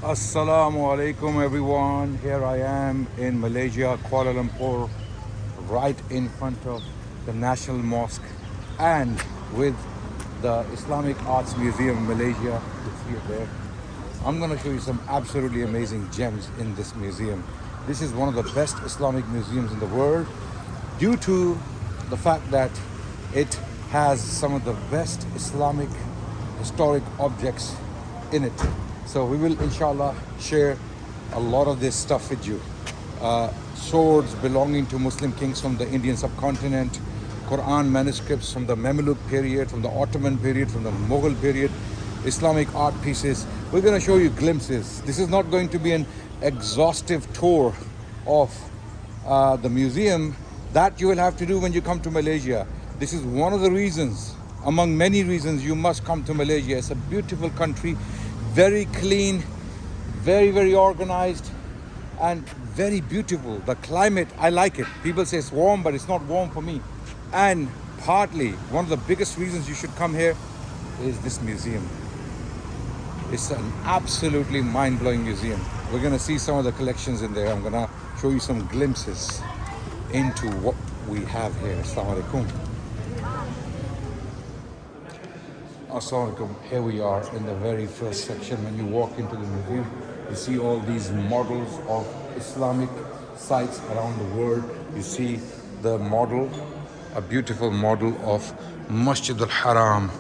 Assalamu alaikum everyone. Here I am in Malaysia, Kuala Lumpur, right in front of the National Mosque and with the Islamic Arts Museum in Malaysia. You see it there. I'm going to show you some absolutely amazing gems in this museum. This is one of the best Islamic museums in the world due to the fact that it has some of the best Islamic historic objects in it. So we will inshallah share a lot of this stuff with you. Swords belonging to Muslim kings from the Indian subcontinent, Quran manuscripts from the Mamluk period, from the Ottoman period, from the Mughal period, Islamic art pieces. We're going to show you glimpses. This is not going to be an exhaustive tour of the museum. That you will have to do when you come to Malaysia. This is one of the reasons, among many reasons, you must come to Malaysia. It's a beautiful country, very clean, very organized, and very beautiful. The climate, I like it. People say it's warm, but it's not warm for me. And partly, one of the biggest reasons you should come here is this museum. It's an absolutely mind-blowing museum. We're going to see some of the collections in there. I'm going to show you some glimpses into what we have here. Assalamu alaikum. Assalamu alaikum. Here we are in the very first section. When you walk into the museum, you see all these models of Islamic sites around the world. You see the model, a beautiful model of Masjid al-Haram,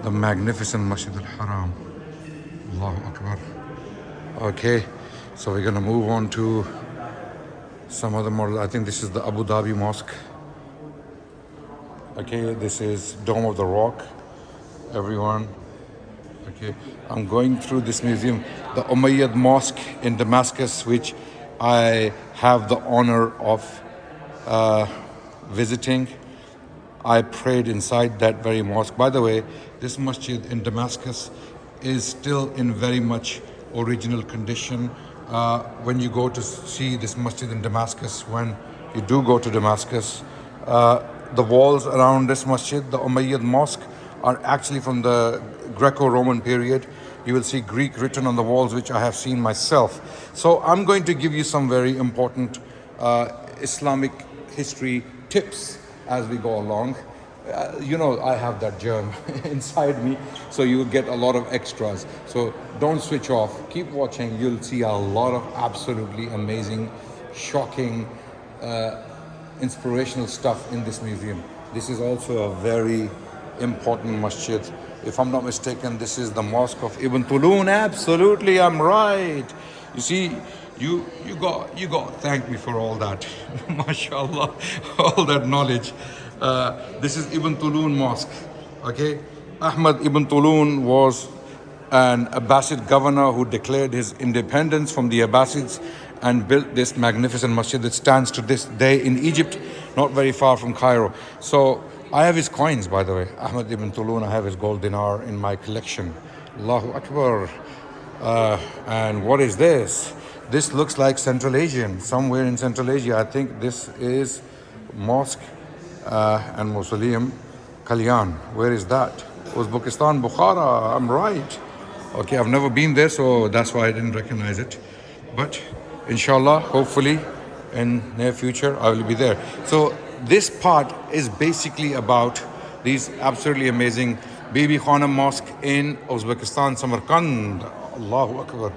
the magnificent Masjid al-Haram. Allahu Akbar. Okay, so we're gonna move on to some other model. I think this is the Abu Dhabi Mosque. Okay, this is Dome of the Rock. Everyone. Okay, I'm going through this museum, the Umayyad Mosque in Damascus, which I have the honor of visiting. I prayed inside that very mosque. By the way, this masjid in Damascus is still in very much original condition. When you go to see this masjid in Damascus, when you do go to Damascus, the walls around this masjid, the Umayyad Mosque, are actually from the Greco-Roman period. You will see Greek written on the walls, which I have seen myself. So I'm going to give you some very important Islamic history tips as we go along. You know, I have that germ inside me, so you will get a lot of extras. So don't switch off. Keep watching. You'll see a lot of absolutely amazing, shocking, inspirational stuff in this museum. This is also a very important masjid. If I'm not mistaken, this is the mosque of Ibn Tulun. Absolutely, I'm right. You see, you got thank me for all that. MashaAllah, all that knowledge. This is Ibn Tulun Mosque. Okay, Ahmad Ibn Tulun was an Abbasid governor who declared his independence from the Abbasids and built this magnificent masjid that stands to this day in Egypt, not very far from Cairo. So I have his coins, by the way. Ahmad ibn Tulun, I have his gold dinar in my collection. Allahu Akbar. And what is this? This looks like Central Asian, somewhere in Central Asia. I think this is mosque and mausoleum Kalyan. Where is that? Uzbekistan, Bukhara. I'm right. Okay, I've never been there, so that's why I didn't recognize it. But inshallah, hopefully, in near future, I will be there. So this part is basically about these absolutely amazing Bibi Khanum Mosque in Uzbekistan, Samarkand. Allahu Akbar.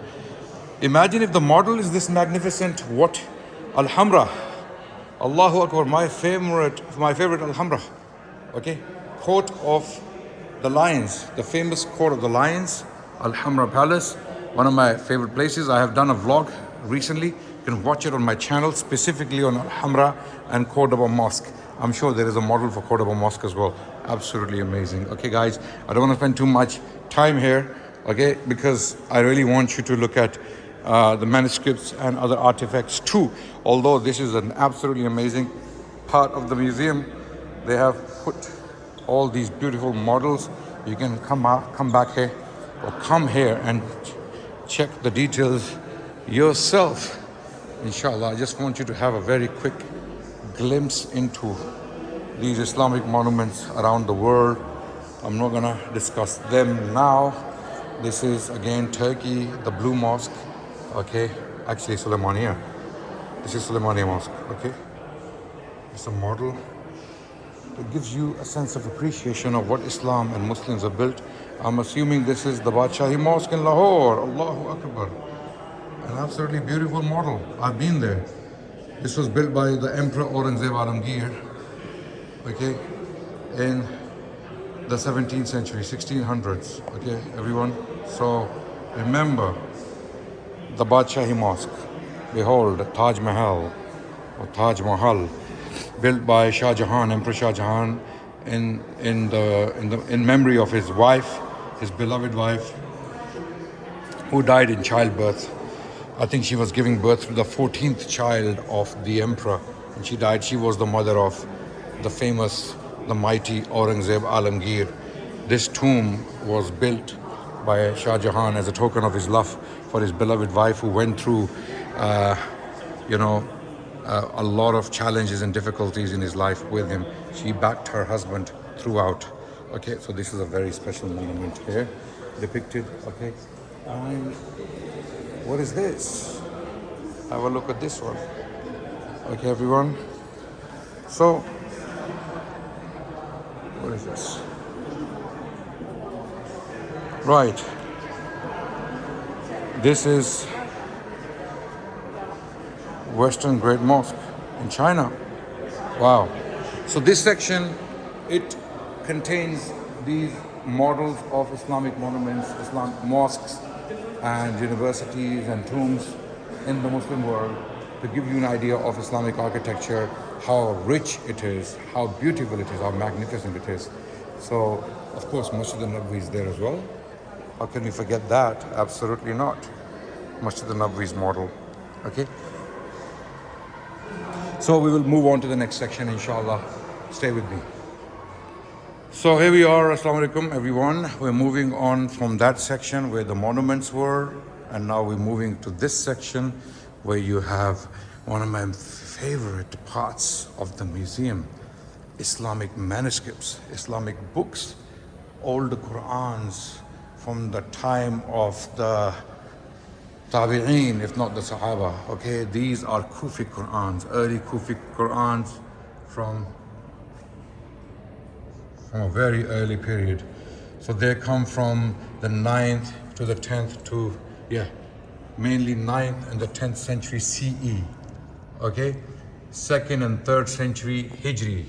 Imagine if the model is this magnificent. What? Al-Hamra. Allahu Akbar. My favorite Al-Hamra. Okay. Court of the Lions. The famous Court of the Lions. Al-Hamra Palace. One of my favorite places. I have done a vlog recently. You can watch it on my channel, specifically on Al-Hamra and Cordoba Mosque. I'm sure there is a model for Cordoba Mosque as well. Absolutely amazing. Okay, guys, I don't want to spend too much time here, okay, because I really want you to look at the manuscripts and other artifacts too. Although this is an absolutely amazing part of the museum, they have put all these beautiful models. You can come back here or come here and check the details yourself. Inshallah, I just want you to have a very quick glimpse into these Islamic monuments around the world. I'm not gonna discuss them now. This is again Turkey, the Blue Mosque. Okay, actually Suleymaniya. This is Suleymaniya Mosque. Okay, it's a model. It gives you a sense of appreciation of what Islam and Muslims have built. I'm assuming this is the Badshahi Mosque in Lahore. Allahu Akbar. An absolutely beautiful model. I've been there. This was built by the Emperor Aurangzeb Alamgir, okay, in the 17th century, 1600s, okay, everyone. So remember the Badshahi Mosque. Behold, Taj Mahal, or Taj Mahal, built by Shah Jahan, Emperor Shah Jahan, in memory of his wife, his beloved wife, who died in childbirth. I think she was giving birth to the 14th child of the emperor, and she died. She was the mother of the famous, the mighty Aurangzeb Alamgir. This tomb was built by Shah Jahan as a token of his love for his beloved wife, who went through, a lot of challenges and difficulties in his life with him. She backed her husband throughout. Okay, so this is a very special monument here, depicted. Okay, and what is this? Have a look at this one. Okay, everyone. So, what is this? Right. This is Western Great Mosque in China. Wow. So this section, it contains these models of Islamic monuments, Islamic mosques, and universities and tombs in the Muslim world, to give you an idea of Islamic architecture, how rich it is, how beautiful it is, how magnificent it is. So, of course, Masjid al-Nabawi is there as well. How can we forget that? Absolutely not. Masjid al-Nabawi's model. Okay. So we will move on to the next section, inshallah. Stay with me. So here we are, Assalamu alaikum everyone. We're moving on from that section where the monuments were, and now we're moving to this section where you have one of my favorite parts of the museum: Islamic manuscripts, Islamic books, old Qur'ans from the time of the Tabi'een, if not the Sahaba. Okay, these are Kufi Qur'ans, early Kufi Qur'ans from a very early period. So they come from the 9th to the 10th to, mainly 9th and the 10th century CE. Okay, 2nd and 3rd century Hijri.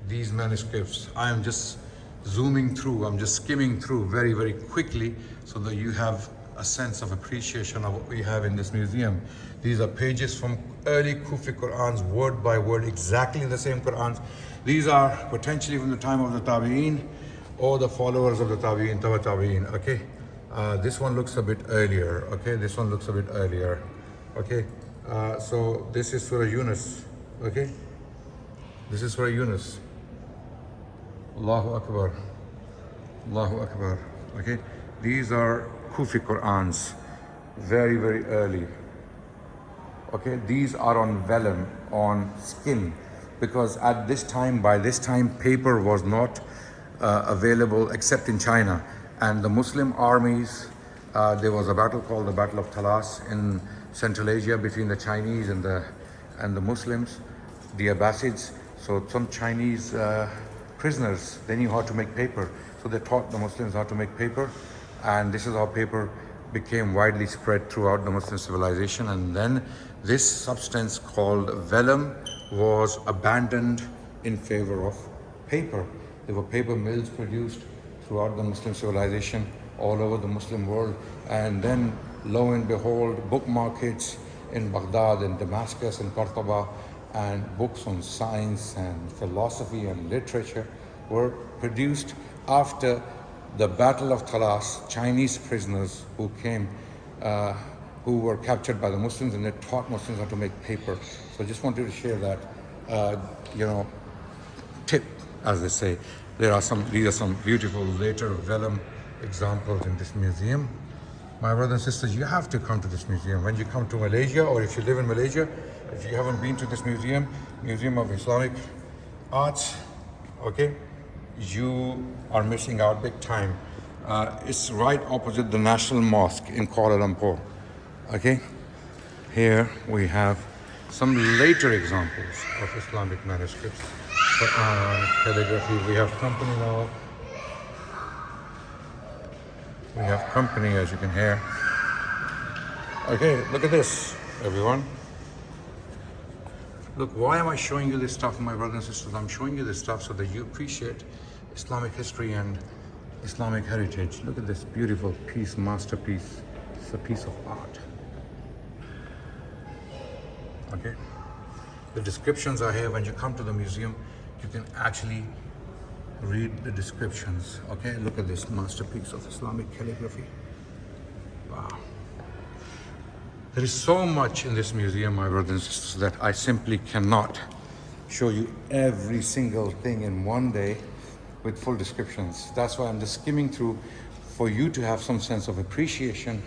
These manuscripts, I am just zooming through, I'm just skimming through very, very quickly so that you have a sense of appreciation of what we have in this museum. These are pages from early Kufi Qur'ans, word by word, exactly the same Qur'ans. These are potentially from the time of the Tabi'een or the followers of the Tabi'een, Tawa Tabi'een. Okay, this one looks a bit earlier. Okay, this one looks a bit earlier. Okay, so this is Surah Yunus. Okay, this is Surah Yunus. Allahu Akbar. Allahu Akbar. Okay, these are Kufi Qur'ans, very, very early. Okay, these are on vellum, on skin, because at this time, by this time, paper was not available except in China. And the Muslim armies, there was a battle called the Battle of Talas in Central Asia between the Chinese and the Muslims, the Abbasids. So some Chinese prisoners, they knew how to make paper. So they taught the Muslims how to make paper. And this is how paper became widely spread throughout the Muslim civilization. And then this substance called vellum was abandoned in favor of paper. There were paper mills produced throughout the Muslim civilization, all over the Muslim world. And then, lo and behold, book markets in Baghdad and Damascus and Cordoba, and books on science and philosophy and literature were produced after the Battle of Talas. Chinese prisoners who came, who were captured by the Muslims, and they taught Muslims how to make paper. So I just wanted to share that, tip, as they say. These are some beautiful later vellum examples in this museum. My brothers and sisters, you have to come to this museum. When you come to Malaysia, or if you live in Malaysia, if you haven't been to this museum, Museum of Islamic Arts, okay, you are missing out big time. It's right opposite the National Mosque in Kuala Lumpur. Okay, here we have some later examples of Islamic manuscripts. Calligraphy. We have company now. We have company, as you can hear. Okay, look at this, everyone. Look, why am I showing you this stuff, my brothers and sisters? I'm showing you this stuff so that you appreciate Islamic history and Islamic heritage. Look at this beautiful piece, masterpiece. It's a piece of art. Okay. The descriptions are here. When you come to the museum, you can actually read the descriptions. Okay, look at this masterpiece of Islamic calligraphy. Wow. There is so much in this museum, my brothers and sisters, that I simply cannot show you every single thing in one day with full descriptions. That's why I'm just skimming through for you to have some sense of appreciation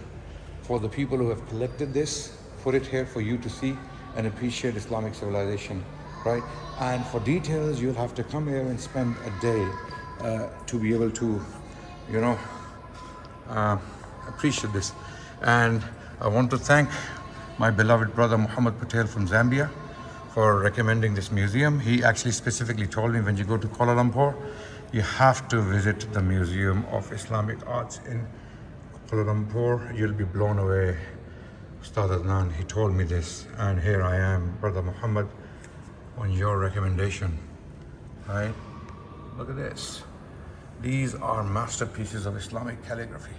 for the people who have collected this, put it here for you to see and appreciate Islamic civilization, right? And for details, you'll have to come here and spend a day to be able to, you know, appreciate this. And I want to thank my beloved brother Muhammad Patel from Zambia for recommending this museum. He actually specifically told me, when you go to Kuala Lumpur, you have to visit the Museum of Islamic Arts in Kuala Lumpur. You'll be blown away. Ustad Adnan, he told me this, and here I am, brother Muhammad, on your recommendation, right? Look at this. These are masterpieces of Islamic calligraphy.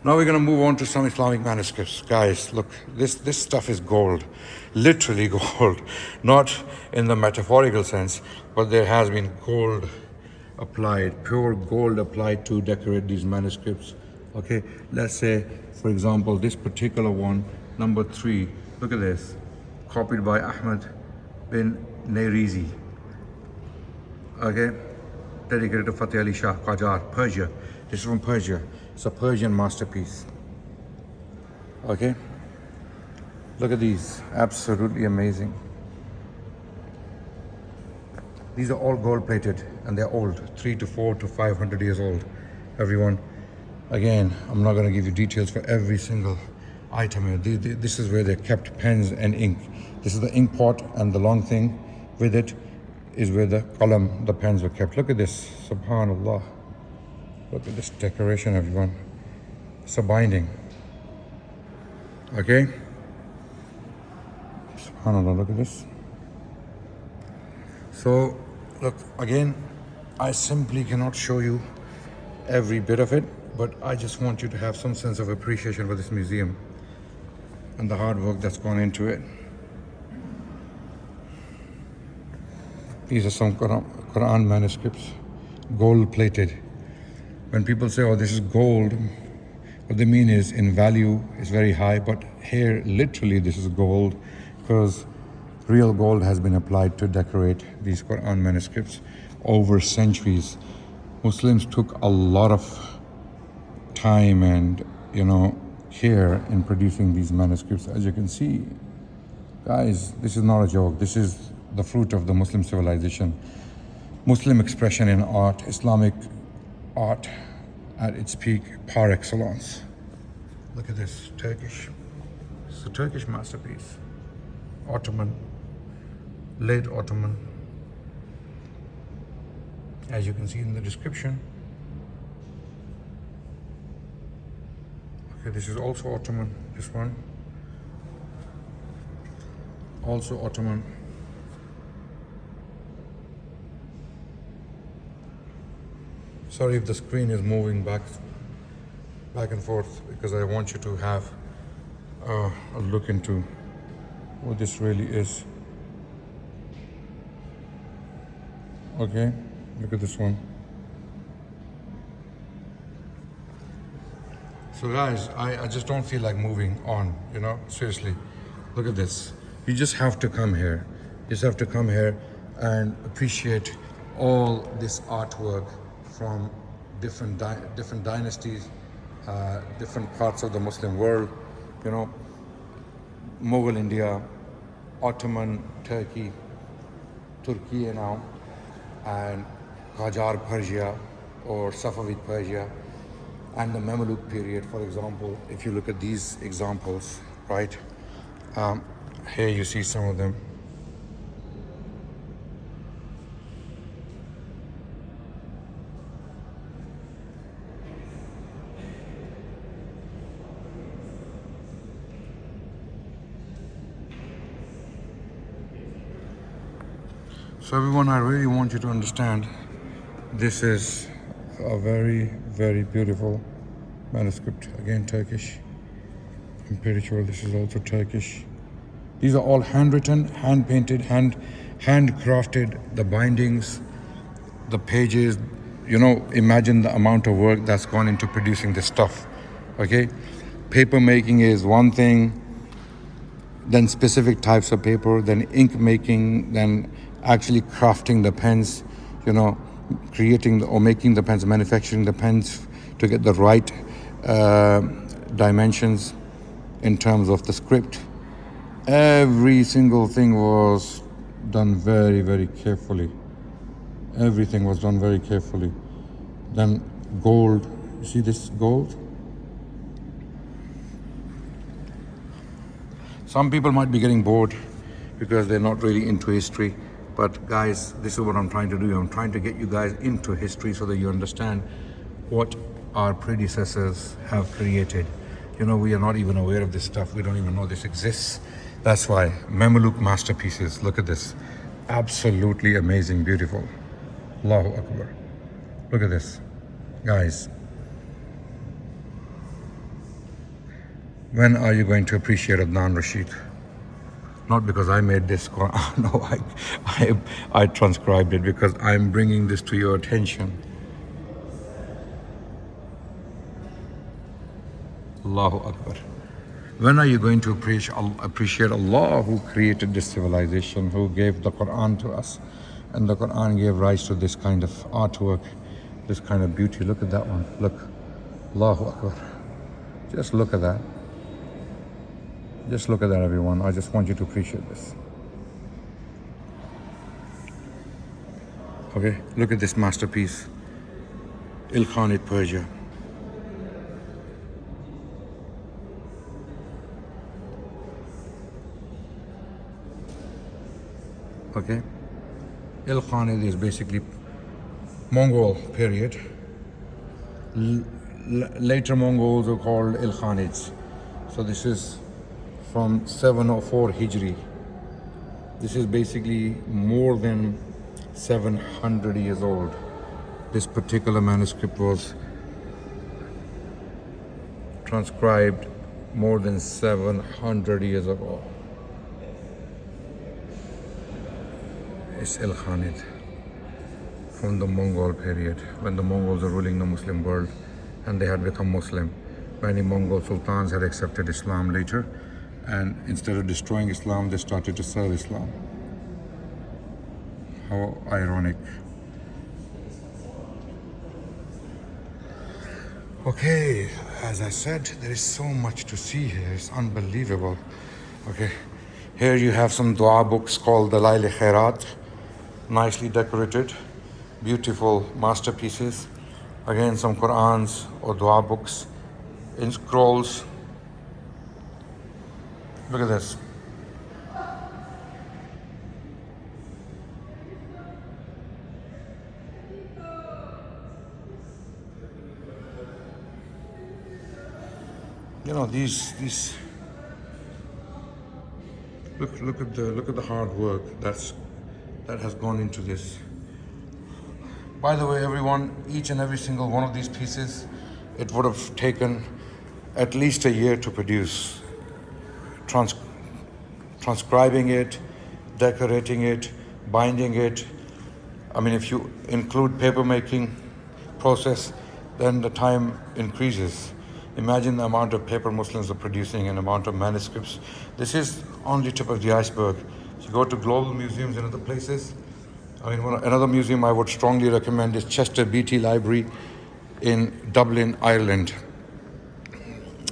Now we're going to move on to some Islamic manuscripts. Guys, look, this stuff is gold, literally gold, not in the metaphorical sense, but there has been gold applied, pure gold applied to decorate these manuscripts. Okay, let's say, for example, this particular one, number 3, look at this, copied by Ahmad bin Nairizi. Okay, dedicated to Fateh Ali Shah Qajar, Persia. This is from Persia. It's a Persian masterpiece. Okay, look at these, absolutely amazing. These are all gold plated and they're old, 300 to 400 to 500 years old, everyone. Again, I'm not going to give you details for every single item here. This is where they kept pens and ink. This is the ink pot, and the long thing with it is where the column, the pens were kept. Look at this, subhanallah. Look at this decoration, everyone. It's a binding. Okay? Subhanallah, look at this. So, look, again, I simply cannot show you every bit of it, but I just want you to have some sense of appreciation for this museum and the hard work that's gone into it. These are some Quran manuscripts, gold plated. When people say, oh, this is gold, what they mean is in value is very high, but here literally this is gold because real gold has been applied to decorate these Quran manuscripts over centuries. Muslims took a lot of time and, care in producing these manuscripts. As you can see, guys, this is not a joke. This is the fruit of the Muslim civilization. Muslim expression in art, Islamic art at its peak par excellence. Look at this, Turkish. It's a Turkish masterpiece. Ottoman, late Ottoman. As you can see in the description. Okay, this is also Ottoman, this one. Also Ottoman. Sorry if the screen is moving back and forth, because I want you to have a look into what this really is. Okay, look at this one. So guys, I just don't feel like moving on, seriously. Look at this. You just have to come here. You just have to come here and appreciate all this artwork from different dynasties, different parts of the Muslim world, Mughal India, Ottoman, Turkey now, and Qajar Persia or Safavid Persia, and the Mamluk period. For example, if you look at these examples, right, here you see some of them. So everyone, I really want you to understand, this is a very, very beautiful manuscript. Again, Turkish. I'm pretty sure this is also Turkish. These are all handwritten, hand painted, handcrafted. The bindings, the pages, imagine the amount of work that's gone into producing this stuff. Okay? Paper making is one thing, then specific types of paper, then ink making, then actually crafting the pens, creating or making the pens, manufacturing the pens to get the right dimensions in terms of the script. Every single thing was done very, very carefully. Everything was done very carefully. Then gold, you see this gold? Some people might be getting bored because they're not really into history. But guys, this is what I'm trying to do. I'm trying to get you guys into history so that you understand what our predecessors have created. We are not even aware of this stuff. We don't even know this exists. That's why Mamluk masterpieces. Look at this. Absolutely amazing, beautiful. Allahu Akbar. Look at this. Guys, when are you going to appreciate Adnan Rashid? Not because I made this Quran, no, I transcribed it because I'm bringing this to your attention. Allahu Akbar. When are you going to appreciate Allah who created this civilization, who gave the Quran to us? And the Quran gave rise to this kind of artwork, this kind of beauty. Look at that one. Look. Allahu Akbar. Just look at that. Just look at that, everyone. I just want you to appreciate this. Okay, look at this masterpiece. Ilkhanate Persia. Okay, Ilkhanate is basically Mongol period. Later Mongols are called Ilkhanids. So this is from 704 Hijri. This is basically more than 700 years old. This particular manuscript was transcribed more than 700 years ago. It's Ilkhanid from the Mongol period, when the Mongols were ruling the Muslim world and they had become Muslim. Many Mongol sultans had accepted Islam later, and instead of destroying Islam, they started to serve Islam. How ironic. Okay, as I said, there is so much to see here. It's unbelievable. Okay, here you have some dua books called the Lail Khairat, nicely decorated, beautiful masterpieces. Again, some Qurans or dua books in scrolls. Look at this. These look at the hard work that has gone into this. By the way, everyone, each and every single one of these pieces, it would have taken at least a year to produce. Transcribing it, decorating it, binding it. I mean, if you include paper making process, then the time increases. Imagine the amount of paper Muslims are producing and amount of manuscripts. This is only tip of the iceberg. If you go to global museums and other places, another museum I would strongly recommend is Chester Beatty Library in Dublin, Ireland.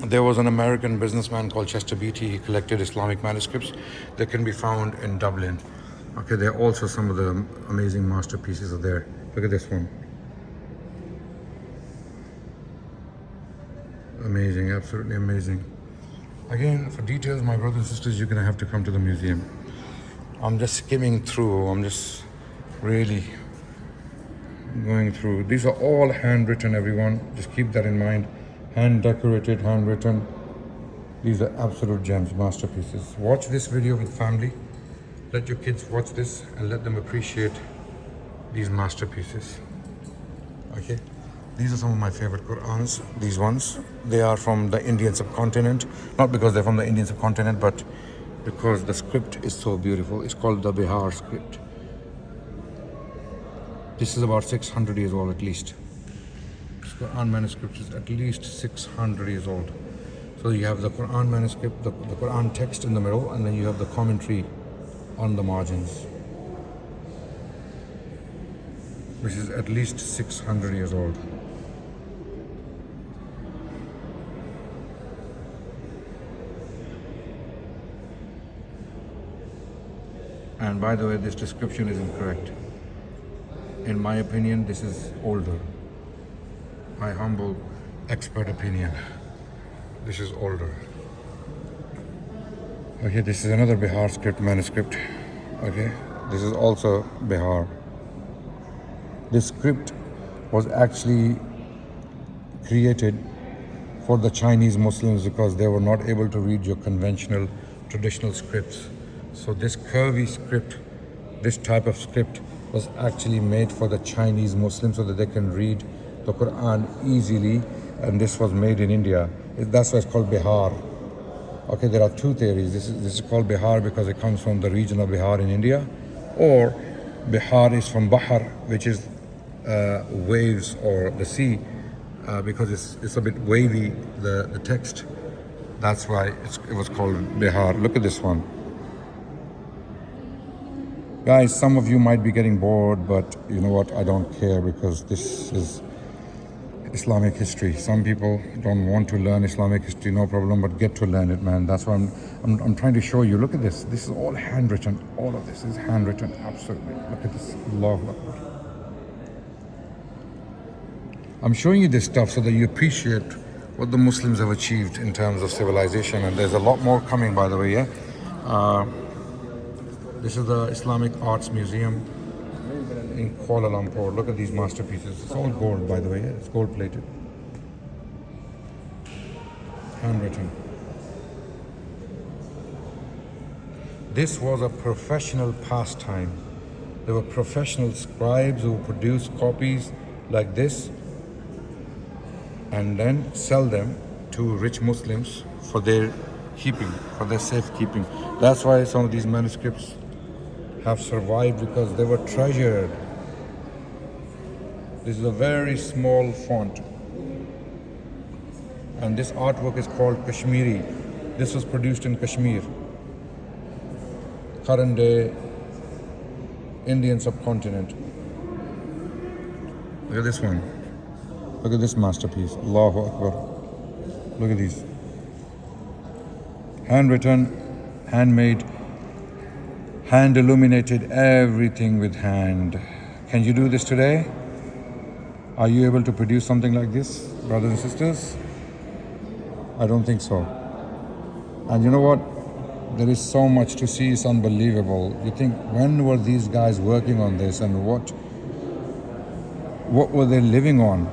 There was an American businessman called Chester Beatty. He collected Islamic manuscripts that can be found in Dublin. Okay, there are also some of the amazing masterpieces are there. Look at this one. Amazing, absolutely amazing. Again, for details, my brothers and sisters, you're gonna have to come to the museum. I'm just skimming through, I'm just really going through. These are all handwritten, everyone. Just keep that in mind. Hand decorated, handwritten. These are absolute gems, masterpieces. Watch this video with family. Let your kids watch this and let them appreciate these masterpieces. Okay, these are some of my favorite Qurans. These ones, they are from the Indian subcontinent. Not because they're from the Indian subcontinent, but because the script is so beautiful. It's called the Bihar script. This is about 600 years old at least. This Quran manuscript is at least 600 years old. So you have the Quran manuscript, the Quran text in the middle, and then you have the commentary on the margins, which is at least 600 years old. And by the way, this description is incorrect. In my opinion, this is older. My humble expert opinion. This is older. Okay, this is another Bihar script manuscript. Okay, this is also Bihar. This script was actually created for the Chinese Muslims because they were not able to read your conventional, traditional scripts. So this curvy script, this type of script was actually made for the Chinese Muslims so that they can read the Quran easily, and this was made in India. That's why it's called Bihar. Okay, there are two theories. This is called Bihar because it comes from the region of Bihar in India, or Bihar is from Bahar, which is waves or the sea, because it's a bit wavy, the text. That's why it was called Bihar. Look at this one. Guys, some of you might be getting bored, but you know what? I don't care because this is Islamic history. Some people don't want to learn Islamic history, no problem, but get to learn it, man. That's why I'm trying to show you. Look at this. This is all handwritten. All of this is handwritten, absolutely. Look at this. Allahu Akbar. I'm showing you this stuff so that you appreciate what the Muslims have achieved in terms of civilization, and there's a lot more coming, by the way, yeah? This is the Islamic Arts Museum in Kuala Lumpur. Look at these masterpieces. It's all gold, by the way. It's gold plated. Handwritten. This was a professional pastime. There were professional scribes who produced copies like this and then sell them to rich Muslims for their keeping, for their safekeeping. That's why some of these manuscripts have survived, because they were treasured. This is a very small font, and this artwork is called Kashmiri. This was produced in Kashmir, current day Indian subcontinent. Look at this one. Look at this masterpiece. Allahu Akbar. Look at these. Handwritten, handmade, hand illuminated, everything with hand. Can you do this today? Are you able to produce something like this, brothers and sisters? I don't think so. And you know what? There is so much to see, it's unbelievable. You think, when were these guys working on this, and what were they living on?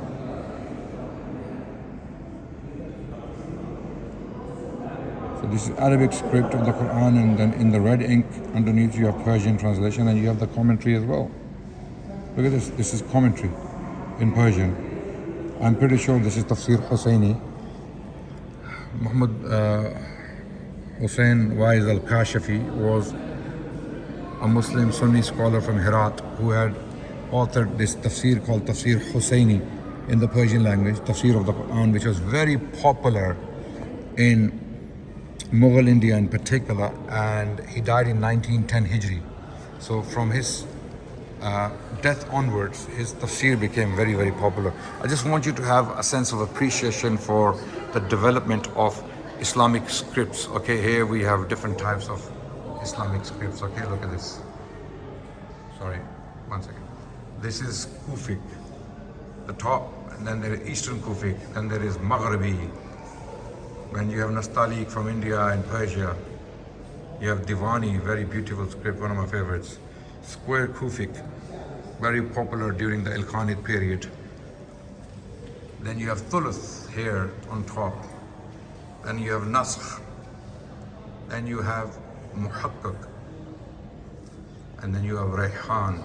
So this is Arabic script of the Quran, and then in the red ink underneath you have Persian translation, and you have the commentary as well. Look at this. This is commentary in Persian. I'm pretty sure this is Tafsir Husseini. Muhammad Hussein Waiz al-Kashafi was a Muslim Sunni scholar from Herat who had authored this tafsir called Tafsir Husseini in the Persian language, tafsir of the Quran, which was very popular in Mughal India in particular, and he died in 1910 Hijri. So from his death onwards, his tafsir became very, very popular. I just want you to have a sense of appreciation for the development of Islamic scripts. Okay, here we have different types of Islamic scripts. Okay, look at this. Sorry, one second. This is Kufic, the top, and then there is Eastern Kufic, then there is Maghribi. When you have Nastaliq from India and Persia, you have Divani, very beautiful script, one of my favorites. Square Kufic, very popular during the Ilkhanid period. Then you have Thuluth here on top. Then you have Nasakh. Then you have Muhakkak. And then you have Rayhan.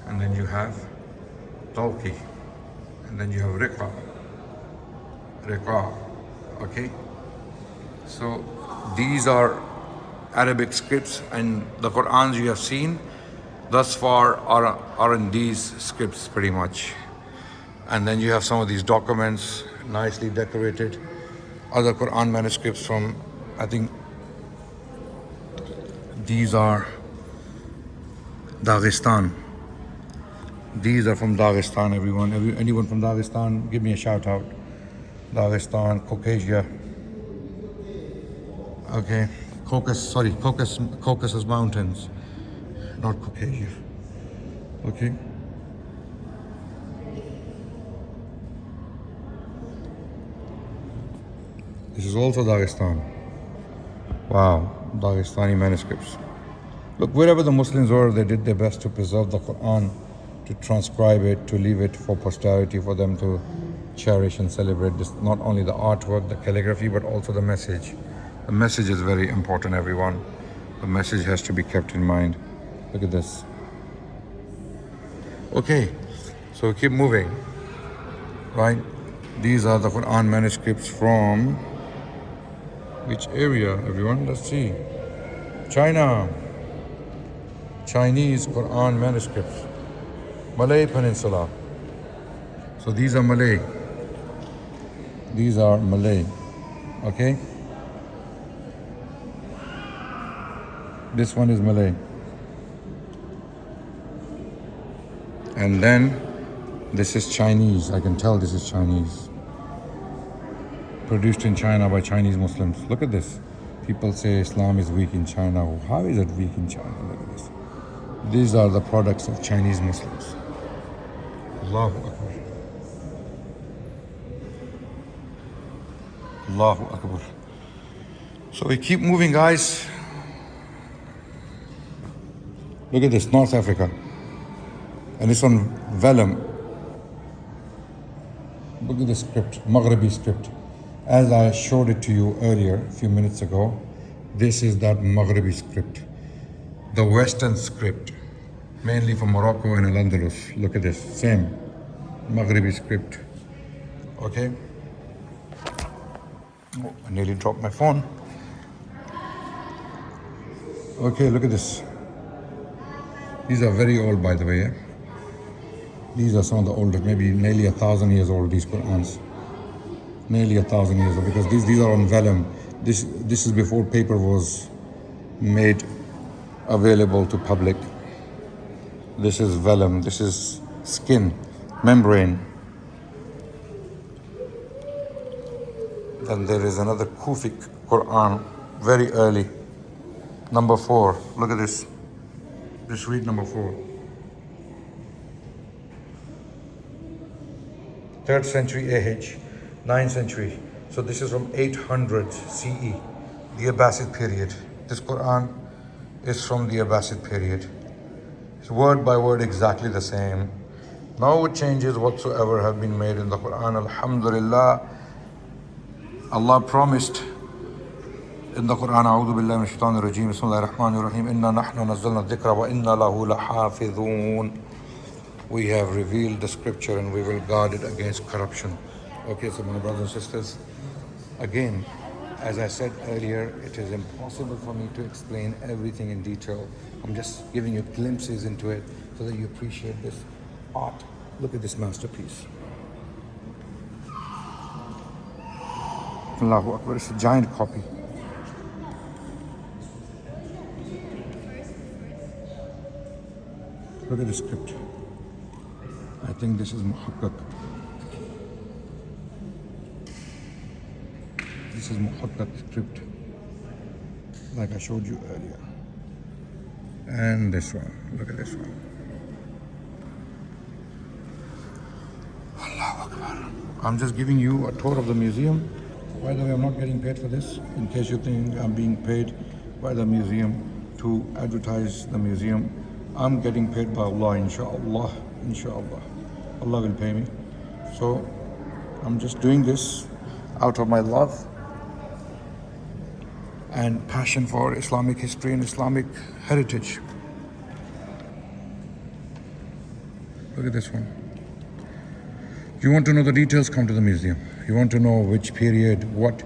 And then you have Tawqi. And then you have Riqa. Okay? So these are Arabic scripts, and the Qur'ans you have seen thus far are in these scripts pretty much. And then you have some of these documents, nicely decorated. Other Qur'an manuscripts from, I think, these are Dagestan. These are from Dagestan, everyone. Anyone from Dagestan, give me a shout out. Dagestan, Caucasia. Okay, Caucasus Mountains, not Caucasia. Okay. This is also Dagestan. Wow, Dagestani manuscripts. Look, wherever the Muslims were, they did their best to preserve the Quran, to transcribe it, to leave it for posterity, for them to cherish and celebrate this, not only the artwork, the calligraphy, but also the message. The message is very important, everyone. The message has to be kept in mind. Look at this. Okay, so keep moving, right? These are the Quran manuscripts from which area, everyone? Let's see. China. Chinese Quran manuscripts. Malay Peninsula. So these are Malay. These are Malay. Okay? This one is Malay. And then this is Chinese. I can tell this is Chinese. Produced in China by Chinese Muslims. Look at this. People say Islam is weak in China. How is it weak in China? Look at this. These are the products of Chinese Muslims. Allahu Akbar. Allahu Akbar. So we keep moving, guys. Look at this, North Africa. And it's on vellum. Look at the script, Maghribi script. As I showed it to you earlier, a few minutes ago, this is that Maghribi script. The Western script, mainly from Morocco and Al-Andalus. Look at this, same Maghribi script. Okay? Oh, I nearly dropped my phone. Okay, look at this. These are very old, by the way. Yeah? These are some of the oldest, maybe nearly 1,000 years old, these Qur'ans. Nearly 1,000 years old, because these are on vellum. This is before paper was made available to public. This is vellum, this is skin, membrane. Then there is another Kufic Quran, very early. Number 4, look at this. Just read number 4. 3rd century AH, 9th century. So this is from 800 CE, the Abbasid period. This Quran is from the Abbasid period. It's word by word exactly the same. No changes whatsoever have been made in the Quran. Alhamdulillah. Allah promised in the Quran, A'udhu billahi minash shaitanir rajeem, Bismillahir Rahmanir Rahim, Inna nahnu nazzalna dhikra wa inna lahu lahafidhun. We have revealed the scripture and we will guard it against corruption. Okay, so my brothers and sisters, again, as I said earlier, it is impossible for me to explain everything in detail. I'm just giving you glimpses into it so that you appreciate this art. Look at this masterpiece. Allahu Akbar, it's a giant copy. Look at the script. I think this is Muhakkak. This is Muhakkak script, like I showed you earlier. And this one. Look at this one. Allahu Akbar. I'm just giving you a tour of the museum. By the way, I'm not getting paid for this. In case you think I'm being paid by the museum to advertise the museum, I'm getting paid by Allah, inshallah. Inshallah. Allah will pay me. So I'm just doing this out of my love and passion for Islamic history and Islamic heritage. Look at this one. You want to know the details, come to the museum. You want to know which period, what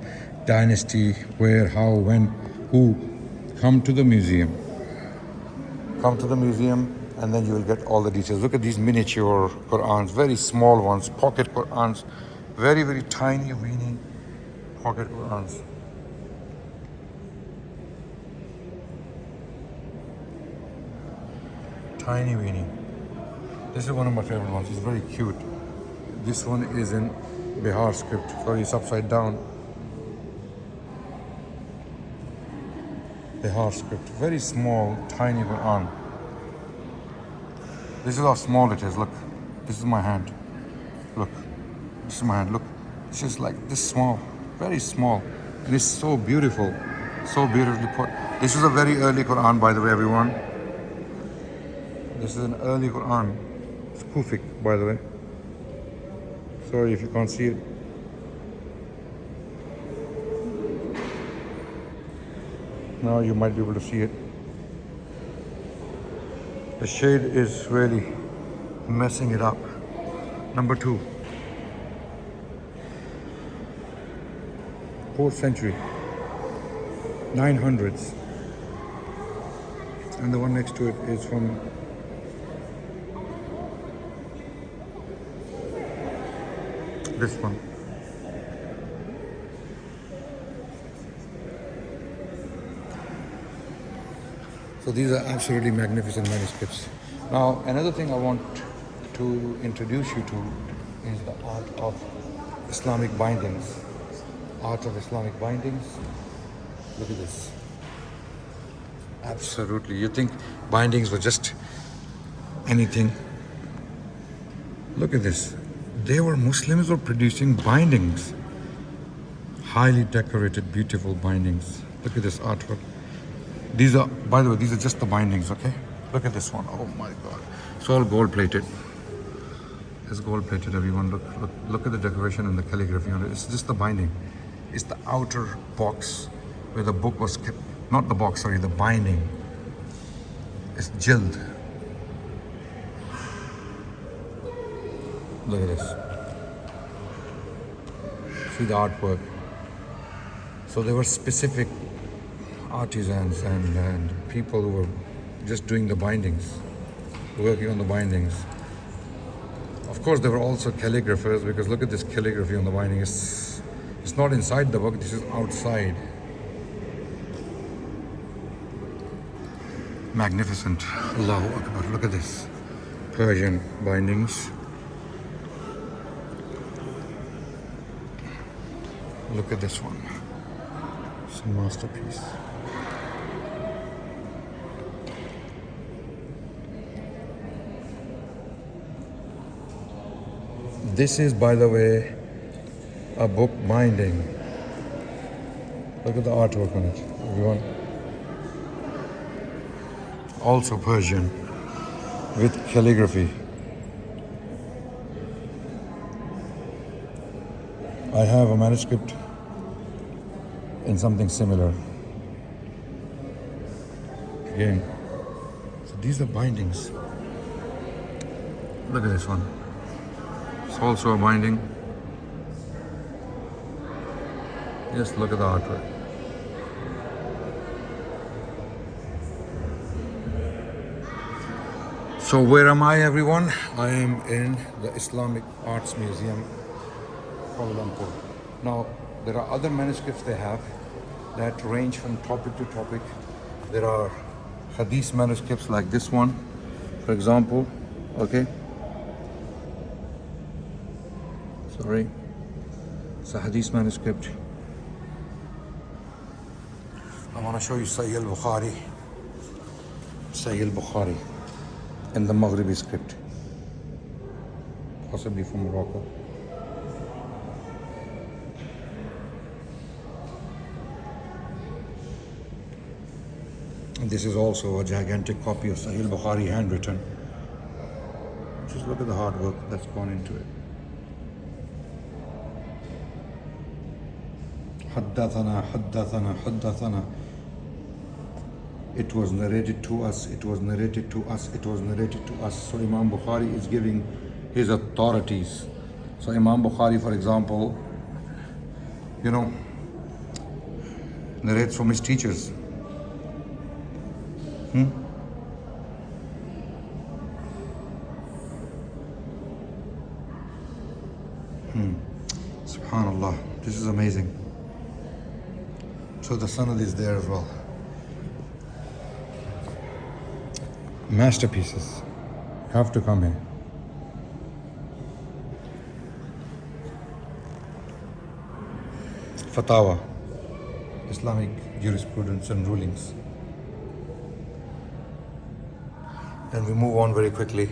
dynasty, where, how, when, who, come to the museum. Come to the museum and then you will get all the details. Look at these miniature Qur'ans, very small ones, pocket Qur'ans, very, very tiny, weeny pocket Qur'ans. Tiny weeny. This is one of my favorite ones. It's very cute. This one is in Bihar script. Sorry, it's upside down. Bihar script. Very small, tiny Quran. This is how small it is. Look, this is my hand. Look, this is my hand. Look, it's just like this small, very small, and it's so beautiful, so beautifully put. This is a very early Quran, by the way, everyone. This is an early Quran. It's Kufic, by the way. Sorry if you can't see it. Now you might be able to see it. The shade is really messing it up. Number 2. 4th century. 900s. And the one next to it is from this one. So these are absolutely magnificent manuscripts. Now, another thing I want to introduce you to is the art of Islamic bindings. Art of Islamic bindings. Look at this. Absolutely. You think bindings were just anything? Look at this. They were Muslims were producing bindings. Highly decorated, beautiful bindings. Look at this artwork. These are, by the way, these are just the bindings, okay? Look at this one. Oh my God. It's all gold plated. It's gold plated, everyone. Look at the decoration and the calligraphy on it. It's just the binding. It's the outer box where the book was kept. Not the box, sorry, the binding. It's jilled. Look at this. See the artwork. So there were specific artisans and people who were just doing the bindings, working on the bindings. Of course, there were also calligraphers, because look at this calligraphy on the binding. It's not inside the book, this is outside. Magnificent. Allahu Akbar. Look at this. Persian bindings. Look at this one. It's a masterpiece. This is, by the way, a book binding. Look at the artwork on it, everyone. Also Persian with calligraphy. I have a manuscript in something similar. Again, so these are bindings. Look at this one. It's also a binding. Just look at the artwork. So where am I, everyone? I am in the Islamic Arts Museum, Kuala Lumpur. Now, there are other manuscripts they have that range from topic to topic. There are Hadith manuscripts like this one, for example, okay? Sorry, it's a Hadith manuscript. I want to show you Sahih al-Bukhari. Sahih Bukhari in the Maghribi script, possibly from Morocco. And this is also a gigantic copy of Sahih Bukhari handwritten. Just look at the hard work that's gone into it. Haddathana, haddathana, haddathana. It was narrated to us, it was narrated to us, it was narrated to us. So Imam Bukhari is giving his authorities. So Imam Bukhari, for example, narrates from his teachers. Subhanallah, this is amazing. So the sanad is there as well. Masterpieces have to come here. Fatawa, Islamic jurisprudence and rulings. Then we move on very quickly.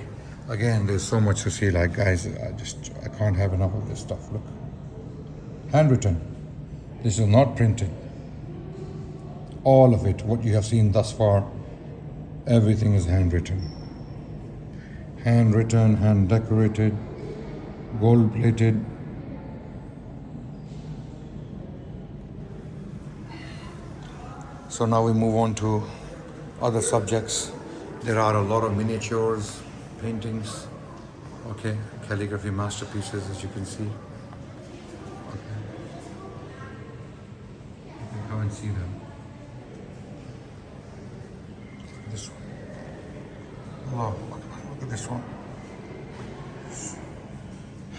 Again, there's so much to see. Like, guys, I can't have enough of this stuff. Look, handwritten. This is not printed. All of it, what you have seen thus far, everything is handwritten. Handwritten, hand decorated, gold plated. So now we move on to other subjects. There are a lot of miniatures, paintings, okay, calligraphy masterpieces, as you can see. Okay. You can come and see them. This one. Oh, look at this one.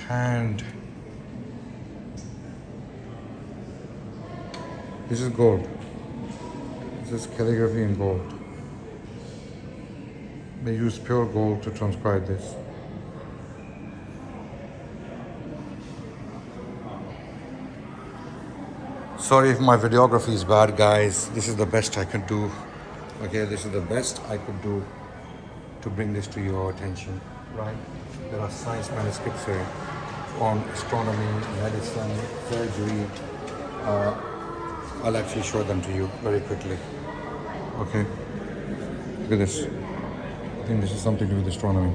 Hand. This is gold. This is calligraphy in gold. They use pure gold to transcribe this. Sorry if my videography is bad, guys. This is the best I can do. Okay, this is the best I could do to bring this to your attention, right? There are science manuscripts here on astronomy, medicine, surgery. I'll actually show them to you very quickly. Okay, look at this. I think this is something to do with astronomy.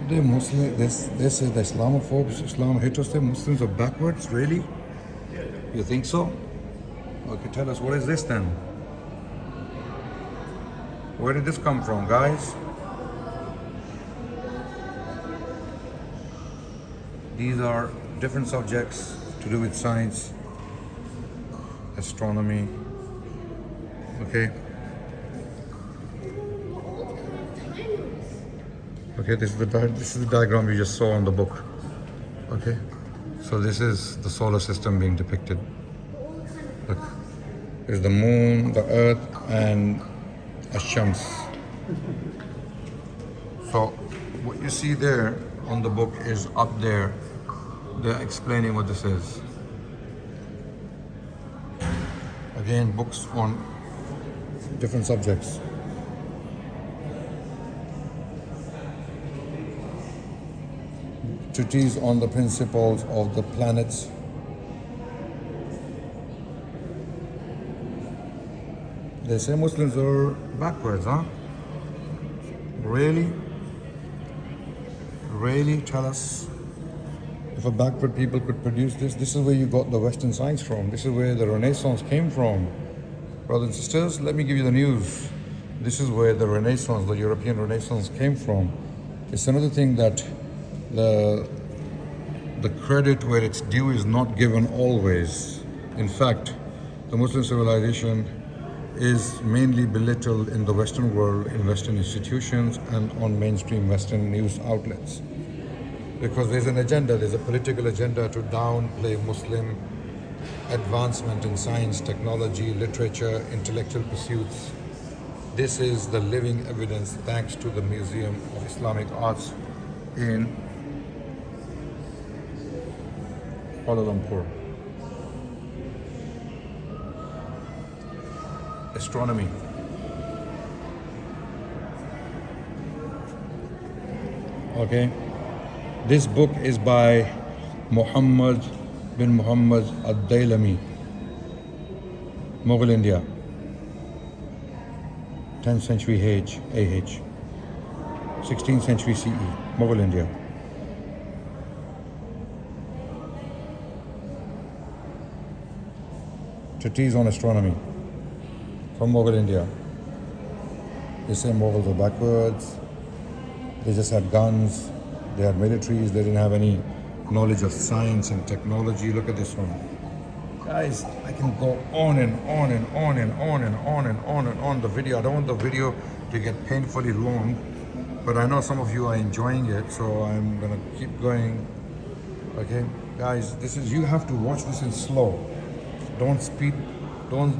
The Muslim, they say the Islamophobes, Islam haters say Muslims are backwards, really? You think so? Okay, tell us, what is this then? Where did this come from, guys? These are different subjects to do with science, astronomy, okay? Okay, this is the diagram you just saw on the book, okay? So this is the solar system being depicted. Look, there's the moon, the earth, and a shams. So what you see there on the book is up there. They're explaining what this is. Again, books on different subjects. Treatise on the principles of the planets. They say Muslims are backwards, huh? Really? Really? Tell us. If a backward people could produce this, this is where you got the Western science from. This is where the Renaissance came from. Brothers and sisters, let me give you the news. This is where the Renaissance, the European Renaissance came from. It's another thing that the credit where it's due is not given always. In fact, the Muslim civilization is mainly belittled in the Western world, in Western institutions, and on mainstream Western news outlets. Because there's an agenda, there's a political agenda to downplay Muslim advancement in science, technology, literature, intellectual pursuits. This is the living evidence thanks to the Museum of Islamic Arts in Kuala Lumpur. Astronomy. Okay. This book is by Muhammad bin Muhammad ad-Dailami, Mughal India, 10th century AH, 16th century CE, Mughal India. Treatise on astronomy from Mughal India. They say Mughals were backwards, they just had guns, they had militaries, they didn't have any knowledge of science and technology. Look at this one. Guys, I can go on and on and on and on and on and on and on the video. I don't want the video to get painfully long, but I know some of you are enjoying it, so I'm gonna keep going. Okay, guys, this is, you have to watch this in slow. Don't